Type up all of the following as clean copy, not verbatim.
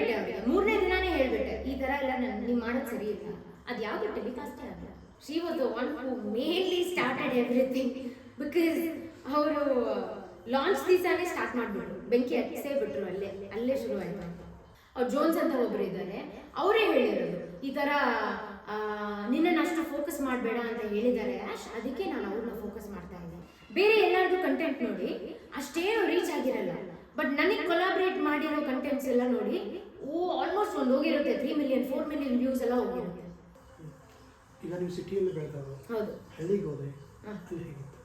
ಹೇಳಿಬಿಟ್ಟೆ ಅವರಿಗೆ, ಮೂರನೇ ದಿನಾನೇ ಹೇಳಿಬಿಟ್ಟೆ, ಈ ಥರ ಎಲ್ಲ ನೀವು ಮಾಡೋದು ಸರಿ ಇಲ್ಲ, ಅದು ಯಾವುದು ಟೆಲಿಕಾಸ್ಟೇ ಆಗಲ್ಲ. She was the one who mainly started everything. Because ಅವರು ಲಾಂಚ್ ದಿವಸನೇ ಸ್ಟಾರ್ಟ್ ಮಾಡಿಬಿಟ್ರು, ಬೆಂಕಿ ಹಚ್ಚೇ ಬಿಟ್ರು, ಅಲ್ಲೇ ಶುರು ಆಯಿತು ಅಂತ. ಅವ್ರು ಜೋನ್ಸ್ ಅಂತ ಒಬ್ಬರು ಇದ್ದಾರೆ, ಅವರೇ ಹೇಳಿರೋದು ಈ ಥರ ನಿನ್ನನ್ನು ಅಷ್ಟು ಫೋಕಸ್ ಮಾಡಬೇಡ ಅಂತ ಹೇಳಿದ್ದಾರೆ ಆಶ್, ಅದಕ್ಕೆ ನಾನು ಅವ್ರನ್ನ ಫೋಕಸ್ ಮಾಡ್ತಾ ಇದ್ದೀನಿ. ಬೇರೆ ಎಲ್ಲರದು ಕಂಟೆಂಟ್ ನೋಡಿ ಅಷ್ಟೇನು ರೀಚ್ ಆಗಿರಲ್ಲ, ಬಟ್ ನನಗೆ ಕೊಲಾಬ್ರೇಟ್ ಮಾಡಿರೋ ಕಂಟೆಂಟ್ಸ್ ಎಲ್ಲ ನೋಡಿ ಆಲ್ಮೋಸ್ಟ್ ಒಂದು ಹೋಗಿರುತ್ತೆ, 3 million 4 million ವ್ಯೂಸ್ ಎಲ್ಲ ಹೋಗಿರುತ್ತೆ. ಈಗ ನೀವು ಸಿಟಿಯಲ್ಲಿ ಬೆಳೆದವರು, ಹೌದು. ಹಳ್ಳಿಗೆ ಹೋದೆ, ಅಲ್ಲಿ ಹೇಗಿತ್ತು?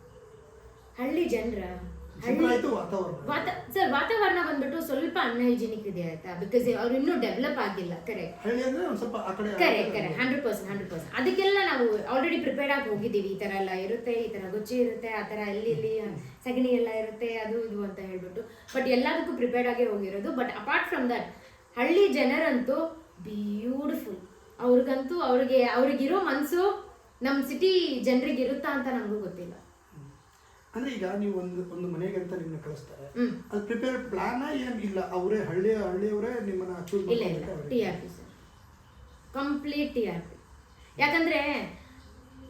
ಹಳ್ಳಿ ಜನರ ಸರ್ ವಾತಾವರಣ ಬಂದ್ಬಿಟ್ಟು ಸ್ವಲ್ಪ ಅನ್ಹೈಜಿನಿಕ್ ಇದೆ ಆಯ್ತಾ, ಬಿಕಾಸ್ ಅವ್ರು ಇನ್ನೂ ಡೆವಲಪ್ ಆಗಿಲ್ಲ. Correct, correct 100%. ಅದಕ್ಕೆಲ್ಲ ನಾವು ಆಲ್ರೆಡಿ ಪ್ರಿಪೇರ್ಡ್ ಆಗಿ ಹೋಗಿದ್ದೀವಿ. ಈ ಥರ ಎಲ್ಲ ಇರುತ್ತೆ, ಈ ಥರ ಗುಚ್ಚಿ ಇರುತ್ತೆ, ಆ ಥರ ಇಲ್ಲಿ ಸಗಣಿ ಎಲ್ಲ ಇರುತ್ತೆ, ಅದು ಇದು ಅಂತ ಹೇಳ್ಬಿಟ್ಟು, ಬಟ್ ಎಲ್ಲದಕ್ಕೂ ಪ್ರಿಪೇರ್ಡ್ ಆಗೇ ಹೋಗಿರೋದು. ಬಟ್ ಅಪಾರ್ಟ್ ಫ್ರಮ್ ದಟ್, ಹಳ್ಳಿ ಜನರಂತೂ ಬ್ಯೂಟಿಫುಲ್. ಅವ್ರಿಗಂತೂ ಅವ್ರಿಗಿರೋ ಮನಸ್ಸು ನಮ್ಮ ಸಿಟಿ ಜನರಿಗೆ ಇರುತ್ತಾ ಅಂತ ನನಗೂ ಗೊತ್ತಿಲ್ಲ. ಅಂದ್ರೆ ಈಗ ನೀವು ಒಂದು ಮನೆಗೆ ಅಂತ ನಿಮ್ಮನ್ನ ಕಳಿಸ್ತಾರೆ, ಅದು ಪ್ರಿಪೇರ್ ಪ್ಲಾನ್ ಏನು ಇಲ್ಲ, ಅವರೇ ಹಳ್ಳಿಯವರೇ ನಿಮ್ಮನ್ನ ಚೂಸ್ ಮಾಡ್ತಾರೆ? TRP sir, complete TRP. ಯಾಕಂದ್ರೆ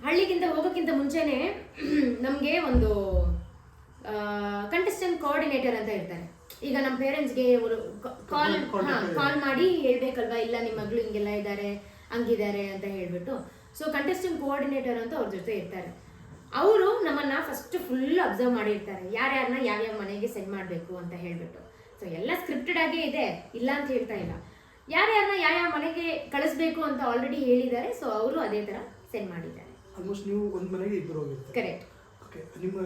ಹಳ್ಳಿಗಿಂತ ಹೋಗೋಕ್ಕಿಂತ ಮುಂಚೆನೆ ನಮಗೆ ಒಂದು ಕಂಟೆಸ್ಟೆಂಟ್ ಕೋಆರ್ಡಿನೇಟರ್ ಅಂತ ಇರ್ತಾರೆ. ಈಗ ನಮ್ಮ ಪೇರೆಂಟ್ಸ್ಗೆ ಅವರು ಕಾಲ್ ಮಾಡಿ ಹೇಳ್ಬೇಕಲ್ವಾ, ಇಲ್ಲ ನಿಮ್ಮ ಮಗಳು ಹಿಂಗೆಲ್ಲ ಇದ್ದಾರೆ, ಹಂಗಿದ್ದಾರೆ ಅಂತ ಹೇಳ್ಬಿಟ್ಟು. ಸೊ ಕಂಟೆಸ್ಟೆಂಟ್ ಕೋಆರ್ಡಿನೇಟರ್ ಅಂತ ಅವ್ರ ಜೊತೆ ಇರ್ತಾರೆ. ಅವರು ನಮ್ಮನ್ನು ಫಸ್ಟ್ ಫುಲ್ ಅಬ್ಸರ್ವ್ ಮಾಡಿರ್ತಾರೆ, ಯಾರ್ಯಾರನ್ನ ಯಾವ್ಯಾವ ಮನೆಗೆ ಸೆಂಡ್ ಮಾಡಬೇಕು ಅಂತ ಹೇಳ್ಬಿಟ್ಟು. ಸೊ ಎಲ್ಲ ಸ್ಕ್ರಿಪ್ಟೆಡ್ ಆಗೇ ಇದೆ, ಇಲ್ಲ ಅಂತ ಹೇಳ್ತಾ ಇಲ್ಲ. ಯಾರ್ಯಾರನ್ನ ಯಾವ್ಯಾವ ಮನೆಗೆ ಕಳಿಸ್ಬೇಕು ಅಂತ ಆಲ್ರೆಡಿ ಹೇಳಿದ್ದಾರೆ. ಸೊ ಅವರು ಅದೇ ಥರ ಸೆಂಡ್ ಮಾಡಿದ್ದಾರೆ. ಆಲ್ಮೋಸ್ಟ್ ನೀವು ಒಂದು ಮನೆಗೆ ಇಬ್ಬರು ಹೋಗಿರ್ತಾರೆ. ಕರೆಕ್ಟ್. ಓಕೆ, ನಿಮ್ಮ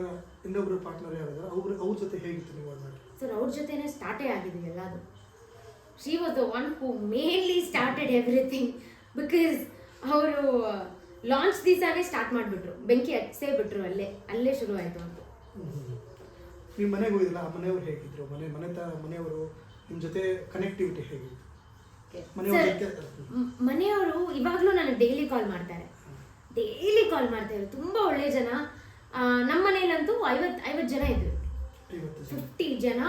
ಇನ್ನೊಬ್ಬರು ಪಾರ್ಟ್ನರ್ ಯಾರಿದ್ದಾರೆ, ಅವ್ರ ಜೊತೆ ಹೇಗಿತ್ತು ನೀವು ಅದನ್ನ? ಸರ್ ಅವ್ರ ಜೊತೆನೇ ಸ್ಟಾರ್ಟೇ ಆಗಿದೆ ಎಲ್ಲದು. She was the one who mainly started everything. Because ಅವರು ಲಾಂಚ್ ದಿವಸನೇ ಸ್ಟಾರ್ಟ್ ಮಾಡಿಬಿಟ್ರು, ಬೆಂಕಿ ಹಚ್ಚೇ ಬಿಟ್ರು, ಅಲ್ಲೇ ಶುರು ಆಯಿತು ಅಂತ. ನೀವು ಮನೆಗೆ ಹೋಗಿದ್ರಲ್ಲ, ಆ ಮನೆಯವರು ಹೇಗಿದ್ರು? ಮನೆಯವರು ನಿಮ್ಮ ಜೊತೆ ಕನೆಕ್ಟಿವಿಟಿ ಹೇಗಿತ್ತು? ಮನೆಯವರು ಇವಾಗಲೂ ನನಗೆ ಡೈಲಿ ಕಾಲ್ ಮಾಡ್ತಾರೆ, ತುಂಬ ಒಳ್ಳೆ ಜನ. ನಮ್ಮ ಮನೆಯಲ್ಲಂತೂ 50 ಜನ ಇದ್ರು, 50 ಜನ,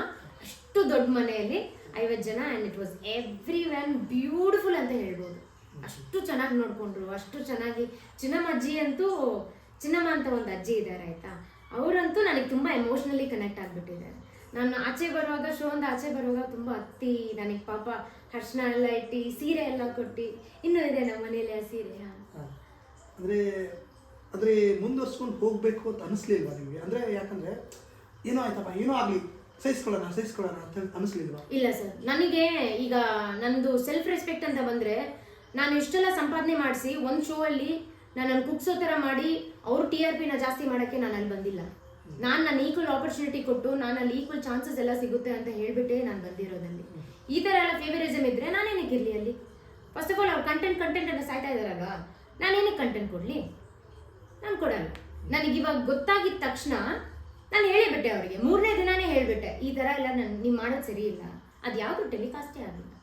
ಅಷ್ಟು ದೊಡ್ಡ ಮನೆಯಲ್ಲಿ 50 ಜನ. And it was every one beautiful ಅಂತ ಹೇಳ್ಬೋದು. ಅಷ್ಟು ಚೆನ್ನಾಗಿ ನೋಡಿಕೊಂಡ್ರು, ಅಷ್ಟು ಚೆನ್ನಾಗಿ. ಚಿನ್ನಮ್ಮ ಅಜ್ಜಿ ಅಂತೂ, ಚಿನ್ನಮ್ಮ ಅಂತ ಒಂದು ಅಜ್ಜಿ ಇದ್ದಾರೆ ಆಯಿತಾ, ಅವರಂತೂ ನನಗೆ ತುಂಬ ಎಮೋಷ್ನಲಿ ಕನೆಕ್ಟ್ ಆಗಿಬಿಟ್ಟಿದ್ದಾರೆ. ನಾನು ಆಚೆ ಬರುವಾಗ, ಶೋಯಿಂದ ಆಚೆ ಬರುವಾಗ ತುಂಬ ಹತ್ತಿ ನನಗೆ ಪಾಪ ಅರ್ಶಿನ ಎಲ್ಲ ಇಟ್ಟು ಸೀರೆ ಎಲ್ಲ ಕೊಟ್ಟು, ಇನ್ನೂ ಇದೆ ನಮ್ಮ ಮನೇಲಿ ಆ ಸೀರೆ. ಅಂದರೆ ಮುಂದುವರ್ಸ್ಕೊಂಡು ಹೋಗಬೇಕು ಅಂತ ಅನಿಸ್ಲಿಲ್ವಾ ನಿಮಗೆ? ಅಂದರೆ ಯಾಕಂದರೆ ಏನೋ ಆಯ್ತಪ್ಪ, ಏನೋ ಆಗಲಿ, ಸಹಿಸ್ಕೊಳ್ಳೋಣ ಅಂತ ಅನಿಸ್ಲಿಲ್ವಾ? ಇಲ್ಲ ಸರ್, ನನಗೆ ಈಗ ನಂದು ಸೆಲ್ಫ್ ರೆಸ್ಪೆಕ್ಟ್ ಅಂತ ಬಂದರೆ, ನಾನು ಇಷ್ಟೆಲ್ಲ ಸಂಪಾದನೆ ಮಾಡಿಸಿ ಒಂದು ಶೋ ಅಲ್ಲಿ ನನ್ನನ್ನು ಕುಗ್ಸೋ ಥರ ಮಾಡಿ ಅವರು TRPನ ಜಾಸ್ತಿ ಮಾಡೋಕ್ಕೆ ನಾನು ಅಲ್ಲಿ ಬಂದಿಲ್ಲ. ನನ್ನ ಈಕ್ವಲ್ ಆಪರ್ಚುನಿಟಿ ಕೊಟ್ಟು, ಅಲ್ಲಿ ಈಕ್ವಲ್ ಚಾನ್ಸಸ್ ಎಲ್ಲ ಸಿಗುತ್ತೆ ಅಂತ ಹೇಳಿಬಿಟ್ಟೆ ನಾನು ಬಂದಿರೋದಲ್ಲಿ. ಈ ಥರ ಎಲ್ಲ ಫೇವರಿಸಮ್ ಇದ್ದರೆ ನಾನೇನಕ್ಕೆ ಇರಲಿ ಅಲ್ಲಿ? ಫಸ್ಟ್ ಆಫ್ ಆಲ್ ಅವ್ರು ಕಂಟೆಂಟ್ ಅಂತ ಸಾಯ್ತಾ ಇದ್ದಾರಲ್ವ, ನಾನೇನಕ್ಕೆ ಕಂಟೆಂಟ್ ಕೊಡಲಿ? ನಾನು ಕೊಡಲ್ಲ. ನನಗಿವಾಗ ಗೊತ್ತಾಗಿದ್ದ ತಕ್ಷಣ ನಾನು ಹೇಳಿಬಿಟ್ಟೆ ಅವರಿಗೆ, ಮೂರನೇ ದಿನಾನೇ ಹೇಳಿಬಿಟ್ಟೆ, ಈ ಥರ ಎಲ್ಲ ನೀವು ಮಾಡೋದು ಸರಿ ಇಲ್ಲ, ಅದು ಯಾವುದು ಟೆಲಿಕಾಸ್ಟೇ ಆಗಿಲ್ಲ.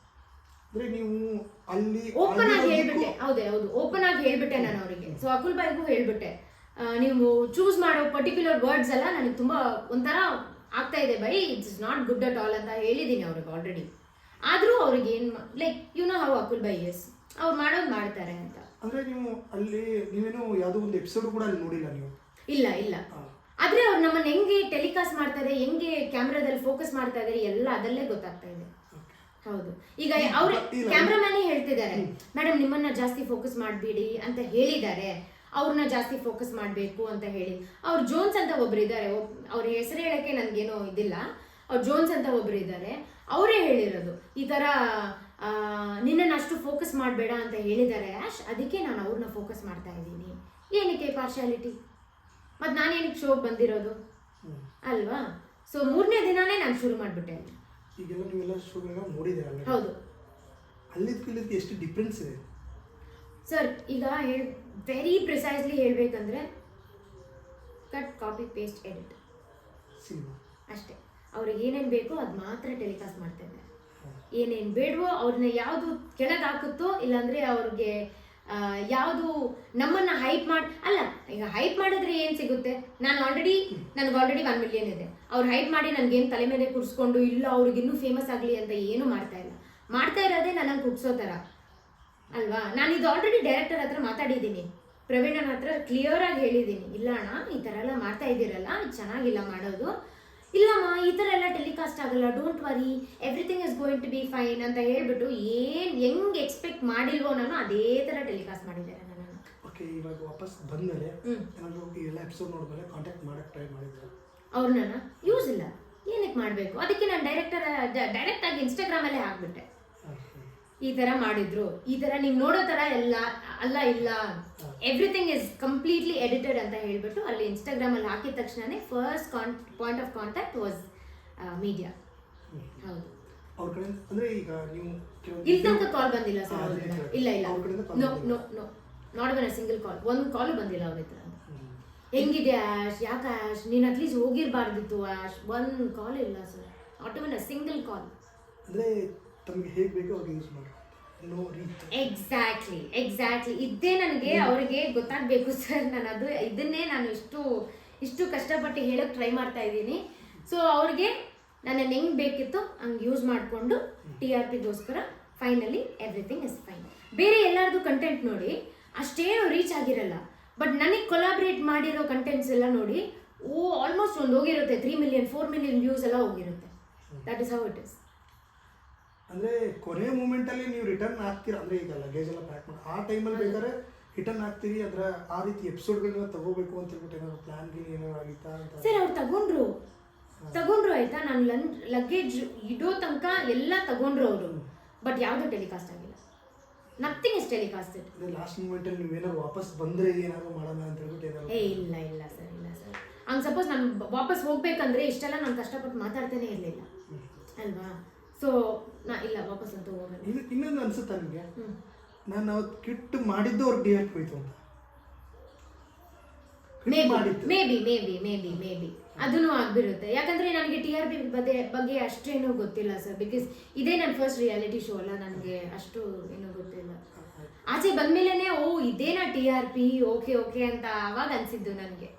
ನೀವು ಅಲ್ಲಿ ಓಪನ್ ಆಗಿ ಹೇಳ್ಬಿಟ್ಟೆ. ಹೌದು, ಓಪನ್ ಆಗಿ ಹೇಳ್ಬಿಟ್ಟೆ ನಾನು ಅವರಿಗೆ. ಸೊ ಅಕುಲ್ ಬಾಯ್ಗೂ ಹೇಳ್ಬಿಟ್ಟೆ, ನೀವು ಚೂಸ್ ಮಾಡೋ ಪರ್ಟಿಕ್ಯುಲರ್ ವರ್ಡ್ಸ್ ಎಲ್ಲ ನನಗೆ ತುಂಬ ಒಂಥರ ಆಗ್ತಾ ಇದೆ ಬೈ, it's not good at all ಅಂತ ಹೇಳಿದ್ದೀನಿ ಅವ್ರಿಗೆ ಆಲ್ರೆಡಿ. ಆದರೂ ಅವ್ರಿಗೆ ಏನು ಲೈಕ್ ಯು ನೋ ಹೌ ಅಕುಲ್ ಬೈ ಎಸ್, ಅವ್ರು ಮಾಡೋದು ಮಾಡ್ತಾರೆ ಅಂತ. ಅಂದರೆ ನೀವು ಅಲ್ಲಿ ನೀವೇನು ಯಾವುದೋ ಒಂದು ಎಪಿಸೋಡ್ ಕೂಡ ಅಲ್ಲಿ ನೋಡಿಲ್ಲ ನೀವು? ಇಲ್ಲ. ಆದರೆ ಅವ್ರು ನಮ್ಮನ್ನು ಹೆಂಗೆ ಟೆಲಿಕಾಸ್ಟ್ ಮಾಡ್ತಾರೆ, ಹೆಂಗೆ ಕ್ಯಾಮ್ರಾದಲ್ಲಿ ಫೋಕಸ್ ಮಾಡ್ತಾ ಇದ್ದಾರೆ, ಎಲ್ಲ ಅದಲ್ಲೇ ಗೊತ್ತಾಗ್ತಾ ಇದೆ. ಹೌದು, ಈಗ ಅವ್ರ ಕ್ಯಾಮ್ರಾಮ್ಯಾನೇ ಹೇಳ್ತಿದ್ದಾರೆ, ಮೇಡಮ್ ನಿಮ್ಮನ್ನ ಜಾಸ್ತಿ ಫೋಕಸ್ ಮಾಡಬೇಡಿ ಅಂತ ಹೇಳಿದ್ದಾರೆ, ಅವ್ರನ್ನ ಜಾಸ್ತಿ ಫೋಕಸ್ ಮಾಡಬೇಕು ಅಂತ ಹೇಳಿ. ಅವ್ರು ಜೋನ್ಸ್ ಅಂತ ಒಬ್ರು ಇದ್ದಾರೆ, ಅವ್ರ ಹೆಸರು ಹೇಳೋಕ್ಕೆ ನನಗೇನೋ ಇದಿಲ್ಲ, ಅವ್ರು ಜೋನ್ಸ್ ಅಂತ ಒಬ್ರು ಇದ್ದಾರೆ, ಅವರೇ ಹೇಳಿರೋದು ಈ ಥರ ನಿನ್ನನ್ನು ಅಷ್ಟು ಫೋಕಸ್ ಮಾಡಬೇಡ ಅಂತ ಹೇಳಿದ್ದಾರೆ ಆಶ್, ಅದಕ್ಕೆ ನಾನು ಅವ್ರನ್ನ ಫೋಕಸ್ ಮಾಡ್ತಾ ಇದ್ದೀನಿ. ಏನಕ್ಕೆ ಪಾರ್ಶಾಲಿಟಿ? ಮತ್ತು ನಾನೇನಕ್ಕೆ ಶೋಗೆ ಬಂದಿರೋದು ಅಲ್ವಾ? ಸೊ ಮೂರನೇ ದಿನಾನೇ ನಾನು ಶುರು ಮಾಡಿಬಿಟ್ಟೆ. ಈಗೆಲ್ಲ ನೀವೆಲ್ಲ ಶೋಗಳನ್ನ ನೋಡಿದ್ದೀರಲ್ಲ? ಹೌದು. ಅಲ್ಲಿದ್ದಕ್ಕೆ ಎಷ್ಟು ಡಿಫ್ರೆನ್ಸ್ ಇದೆ ಸರ್? ಈಗ ವೆರಿ ಪ್ರಿಸೈಸ್ಲಿ ಹೇಳಬೇಕಂದ್ರೆ ಕಟ್, ಕಾಪಿ, ಪೇಸ್ಟ್, ಎಡಿಟ್ ಅಷ್ಟೇ. ಅವ್ರಿಗೆ ಏನೇನು ಬೇಕೋ ಅದು ಮಾತ್ರ ಟೆಲಿಕಾಸ್ಟ್ ಮಾಡ್ತಾ ಇದ್ದಾರೆ. ಏನೇನು ಬೇಡವೋ ಅವ್ರನ್ನ ಯಾವುದು ಕೆಳಗೆ ಹಾಕುತ್ತೋ, ಇಲ್ಲಾಂದರೆ ಅವ್ರಿಗೆ ಯಾವುದು ನಮ್ಮನ್ನು ಹೈಪ್ ಅಲ್ಲ, ಈಗ ಹೈಪ್ ಮಾಡಿದ್ರೆ ಏನು ಸಿಗುತ್ತೆ? ನನಗೆ ಆಲ್ರೆಡಿ 1 million ಇದೆ. ಅವ್ರು ಹೈಪ್ ಮಾಡಿ ನನಗೇನು ತಲೆ ಮೇಲೆ ಕೂರಿಸ್ಕೊಂಡು ಇಲ್ಲ ಅವ್ರಿಗಿನ್ನೂ ಫೇಮಸ್ ಆಗಲಿ ಅಂತ ಏನೂ ಮಾಡ್ತಾ ಇಲ್ಲ. ಮಾಡ್ತಾ ಇರೋದೇ ನನಗೆ ಕುಗ್ಸೋ ಥರ ಅಲ್ವಾ. ನಾನು ಇದು ಆಲ್ರೆಡಿ ಡೈರೆಕ್ಟರ್ ಹತ್ರ ಮಾತಾಡಿದ್ದೀನಿ, ಪ್ರವೀಣನ ಹತ್ರ ಕ್ಲಿಯರ್ ಆಗಿ ಹೇಳಿದ್ದೀನಿ, ಇಲ್ಲ ಅಣ್ಣ ಈ ಥರ ಎಲ್ಲ ಮಾಡ್ತಾ ಇದ್ದೀರಲ್ಲ ಇದು ಚೆನ್ನಾಗಿಲ್ಲ ಮಾಡೋದು, ಇಲ್ಲಮ್ಮ ಈ ಥರ ಎಲ್ಲ ಟೆಲಿಕಾಸ್ಟ್ ಆಗಲ್ಲ, don't worry everything is going to be fine ಅಂತ ಹೇಳ್ಬಿಟ್ಟು ಹೆಂಗೆ ಎಕ್ಸ್ಪೆಕ್ಟ್ ಮಾಡಿಲ್ವೋ ನಾನು ಅದೇ ಥರ ಟೆಲಿಕಾಸ್ಟ್ ಮಾಡಿದ್ದಾರೆ ನನ್ನನ್ನು. ಓಕೆ, ಇವಾಗ ವಾಪಸ್ ಬಂದಮೇಲೆ ಏನಾದರೂ ಈ ಎಲ್ಲ ಎಪಿಸೋಡ್ ನೋಡಿದ್ಮೇಲೆ ಕಾಂಟ್ಯಾಕ್ಟ್ ಮಾಡಕ್ಕೆ ಟ್ರೈ ಮಾಡಿದ್ರೆ ಅವ್ರನ್ನ ಯೂಸ್ ಇಲ್ಲ, ಏನಕ್ಕೆ ಮಾಡಬೇಕು, ಅದಕ್ಕೆ ನಾನು ಡೈರೆಕ್ಟ್ ಆಗಿ ಇನ್ಸ್ಟಾಗ್ರಾಮಲ್ಲೇ ಹಾಕ್ಬಿಟ್ಟೆ, ಈ ಥರ ಮಾಡಿದ್ರು, ಈ ಥರ ನೀವು ನೋಡೋ ಥರ ಎಲ್ಲ ಅಲ್ಲ, ಇಲ್ಲ ಎವ್ರಿಥಿಂಗ್ ಇಸ್ ಕಂಪ್ಲೀಟ್ಲಿ ಎಡಿಟೆಡ್ ಅಂತ ಹೇಳ್ಬಿಟ್ಟು ಅಲ್ಲಿ ಇನ್ಸ್ಟಾಗ್ರಾಮಲ್ಲಿ ಹಾಕಿದ ತಕ್ಷಣನೇ first point of contact was media. ಹೌದು, ಅವ್ರ ಕಡೆ ಅಂದರೆ ಈಗ ನೀವು ಇಲ್ಲಿ ತನಕ ಕಾಲ್ ಬಂದಿಲ್ಲ ಸರ್ ಅವ್ರಿಂದ, ಇಲ್ಲ ಇಲ್ಲ, no no no, not even a single call, ಒಂದು ಕಾಲು ಬಂದಿಲ್ಲ ಅವ್ರ ಹತ್ರ. ಹೆಂಗಿದೆ ಆಶ್, ಯಾಕೆ ಆಶ್ ನೀನು ಅಟ್ಲೀಸ್ಟ್ ಹೋಗಿರಬಾರ್ದಿತ್ತು ಆಶ್, ಒಂದು ಕಾಲ್ ಇಲ್ಲ sir, not even a single call. ಅಂದರೆ ತಮಗೆ ಹೇಗೆ ಬೇಕೋ ಅವ್ರಿಗೆ ಯೂಸ್ ಮಾಡಿ, ನೋ ರೀಚ್. ಎಕ್ಸಾಕ್ಟ್ಲಿ ಇದೇ ನನಗೆ ಅವ್ರಿಗೆ ಗೊತ್ತಾಗಬೇಕು ಸರ್, ನಾನು ಇದನ್ನೇ ನಾನು ಇಷ್ಟು ಕಷ್ಟಪಟ್ಟು ಹೇಳೋಕ್ಕೆ ಟ್ರೈ ಮಾಡ್ತಾ ಇದ್ದೀನಿ. ಸೊ ಅವ್ರಿಗೆ ನನ್ನನ್ನು ಹೆಂಗೆ ಬೇಕಿತ್ತು ಹಂಗೆ ಯೂಸ್ ಮಾಡಿಕೊಂಡು TRPಗೋಸ್ಕರ ಫೈನಲಿ ಎವ್ರಿಥಿಂಗ್ ಇಸ್ ಫೈನ್. ಬೇರೆ ಎಲ್ಲರದು ಕಂಟೆಂಟ್ ನೋಡಿ ಅಷ್ಟೇನು ರೀಚ್ ಆಗಿರಲ್ಲ, ಬಟ್ ನನಗೆ ಕೊಲಾಬ್ರೇಟ್ ಮಾಡಿರೋ ಕಂಟೆಂಟ್ಸ್ ಎಲ್ಲ ನೋಡಿ ಆಲ್ಮೋಸ್ಟ್ ಒಂದು ಹೋಗಿರುತ್ತೆ 3 million 4 million ವ್ಯೂಸ್ ಎಲ್ಲ ಹೋಗಿರುತ್ತೆ. That is how it is. ಅಂದರೆ ಕೊನೆ ಮೂಮೆಂಟಲ್ಲಿ ನೀವು ರಿಟರ್ನ್ ಆಗ್ತೀರಾ, ಅಂದರೆ ಈಗ ಲಗೇಜ್ ಎಲ್ಲ ಪ್ಯಾಕ್ ಮಾಡಿ ಆ ಟೈಮಲ್ಲಿ ಬೇಕಾದ್ರೆ ರಿಟರ್ನ್ ಆಗ್ತೀರಿ, ಅದರ ಆ ರೀತಿ ಎಪಿಸೋಡ್ಗಳನ್ನ ತಗೋಬೇಕು ಅಂತ ಹೇಳ್ಬಿಟ್ಟು ಏನಾದ್ರು ಪ್ಲಾನ್ ಏನಾದ್ರು ಆಗಿತ್ತಾ ಅಂತ? ಸರ್ ಅವ್ರು ತಗೊಂಡ್ರು ಆಯ್ತಾ, ನಾನು ಲಗೇಜ್ ಇಡೋ ತನಕ ಎಲ್ಲ ತಗೊಂಡ್ರು ಅವರು, ಬಟ್ ಯಾವುದು ಟೆಲಿಕಾಸ್ಟ್ ಆಗಿಲ್ಲ, ನಥಿಂಗ್ ಇಸ್ ಟೆಲಿಕಾಸ್ಟೆಡ್. ಲಾಸ್ಟ್ ಮೂಮೆಂಟಲ್ಲಿ ನೀವು ಏನಾದ್ರು ವಾಪಸ್ ಬಂದರೆ ಏನಾದ್ರು ಮಾಡೋಣ ಅಂತ ಹೇಳ್ಬಿಟ್ಟು ಏನಾದ್ರು? ಇಲ್ಲ ಸರ್ ಹಂಗೆ ಸಪೋಸ್ ನಾನು ವಾಪಸ್ ಹೋಗ್ಬೇಕಂದ್ರೆ ಇಷ್ಟೆಲ್ಲ ನಾನು ಕಷ್ಟಪಟ್ಟು ಮಾತಾಡ್ತಾನೆ ಇರಲಿಲ್ಲ ಅಲ್ವಾ. ಸೊ ಇಲ್ಲ ವಾಪಸ್ ಅಂತೂ ಹೋಗಲ್ಲ. ಇನ್ನೊಂದು ಅನ್ಸುತ್ತಾ ನಿಮಗೆ, ನಾನು ಅವತ್ತು ಕಿಟ್ ಮಾಡಿದ್ದು ಅವ್ರು DRP ಹೋಯ್ತು ಅಂತ? ಮೇ ಬಿ ಅದೂ ಆಗ್ಬಿರುತ್ತೆ, ಯಾಕಂದ್ರೆ ನನಗೆ TRP ಬಗ್ಗೆ ಅಷ್ಟೇನೂ ಗೊತ್ತಿಲ್ಲ ಸರ್, ಬಿಕಾಸ್ ಇದೇ ನನ್ನ ಫಸ್ಟ್ ರಿಯಾಲಿಟಿ ಶೋ ಅಲ್ಲ, ನನಗೆ ಅಷ್ಟು ಏನೂ ಗೊತ್ತಿಲ್ಲ. ಆಚೆ ಬಂದ್ಮೇಲೆ ಇದೇನಾ TRP ಓಕೆ ಅಂತ ಅವಾಗ ಅನ್ಸಿದ್ದು ನನಗೆ.